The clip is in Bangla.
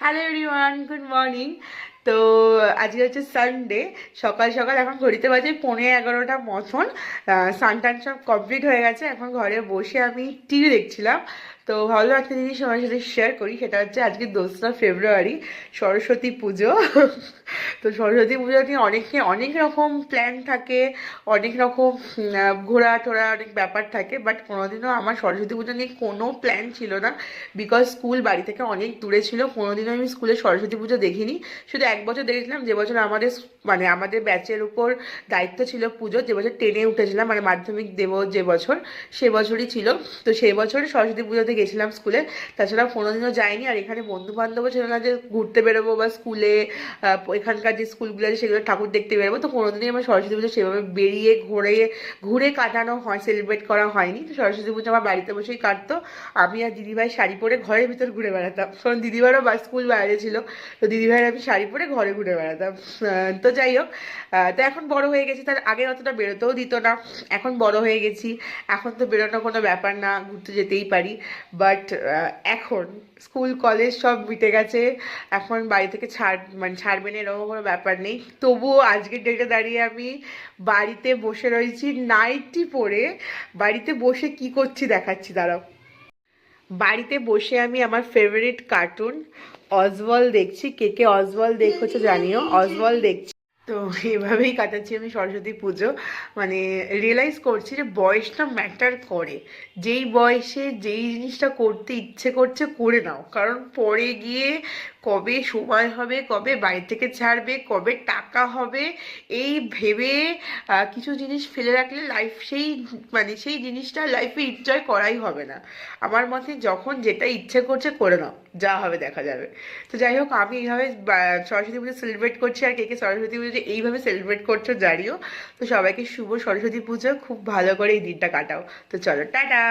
Hello everyone, good morning. তো আজকে হচ্ছে সানডে। সকাল সকাল এখন ঘড়িতে বাজে 11:15 মতন। স্নান টান সব কমপ্লিট হয়ে গেছে। এখন ঘরে বসে আমি টিভি দেখছিলাম। তো ভাবলাম একটা জিনিস সবার সাথে শেয়ার করি, সেটা হচ্ছে আজকে 2রা ফেব্রুয়ারি, সরস্বতী পুজো। তো সরস্বতী পুজো নিয়ে অনেক রকম প্ল্যান থাকে, অনেক রকম ঘোরা টোরা অনেক ব্যাপার থাকে, বাট কোনোদিনও আমার সরস্বতী পুজো নিয়ে কোনো প্ল্যান ছিল না। বিকজ স্কুল বাড়ি থেকে অনেক দূরে ছিল, কোনোদিনও আমি স্কুলে সরস্বতী পুজো দেখিনি। শুধু এক বছর দেখেছিলাম, যে বছর আমাদের ব্যাচের উপর দায়িত্ব ছিল পুজো, যে বছর 10-এ উঠেছিলাম, মানে মাধ্যমিক দেব যে বছর, সে বছরই ছিল। তো সেই বছর সরস্বতী পুজোতে গেছিলাম স্কুলে। তাছাড়া কোনোদিনও যাইনি। আর এখানে বন্ধু বান্ধবও ছিল না যে ঘুরতে বেরোবো বা স্কুলে এখানকার যে স্কুলগুলো আছে সেগুলো ঠাকুর দেখতে বেরোবো। তো কোনোদিনই আমার সরস্বতী পুজো সেভাবে বেরিয়ে ঘুরে ঘুরে কাটানো হয়, সেলিব্রেট করা হয়নি। তো সরস্বতী পুজো আমার বাড়িতে বসেই কাটতো। আমি আর দিদিভাই শাড়ি পরে ঘরের ভিতর ঘুরে বেড়াতাম, কারণ দিদিভাইরও বা স্কুল বাইরে ছিল। তো দিদিভাইয়ের আমি শাড়ি পরে ঘরে ঘুরে বেড়াতাম। তো যাই হোক, তো এখন বড় হয়ে গেছি, তার আগে অতটা বেরোতেও দিত না। এখন বড় হয়ে গেছি, এখন তো বেরোনো কোনো ব্যাপার না, ঘুরতে যেতেই পারি। বাট এখন স্কুল কলেজ সব মিটে গেছে, এখন বাড়ি থেকে ছাড়বে না এরকম কোনো ব্যাপার নেই। তবুও আজকের ডেটে দাঁড়িয়ে আমি বাড়িতে বসে রয়েছি নাইটি পরে। বাড়িতে বসে কি করছি দেখাচ্ছি, দাঁড়াও। বাড়িতে বসে আমি আমার ফেভারিট কার্টুন অজওয়াল দেখছি। কে কে অজওয়াল দেখেছো জানিও, অজওয়াল দেখছি। তো এভাবেই কাটাচ্ছি আমি সরস্বতী পুজো। মানে রিয়েলাইজ করছি যে বয়সটা ম্যাটার করে। যেই বয়সে যেই জিনিসটা করতে ইচ্ছে করছে করে নাও, কারণ পরে গিয়ে কবে সময় হবে, কবে বাড়ি থেকে ছাড়বে, কবে টাকা হবে, এই ভেবে কিছু জিনিস ফেলে রাখলে লাইফ সেই জিনিসটা লাইফে এনজয় করাই হবে না। আমার মতে যখন যেটা ইচ্ছে করছে করে নাও, যা হবে দেখা যাবে। তো যাই হোক, আমি এইভাবে সরস্বতী পুজো সেলিব্রেট করছি। আর কে কে সরস্বতী পুজো যে এইভাবে সেলিব্রেট করছো জানিও। তো সবাইকে শুভ সরস্বতী পুজো, খুব ভালো করে এই দিনটা কাটাও। তো চলো, টাটা।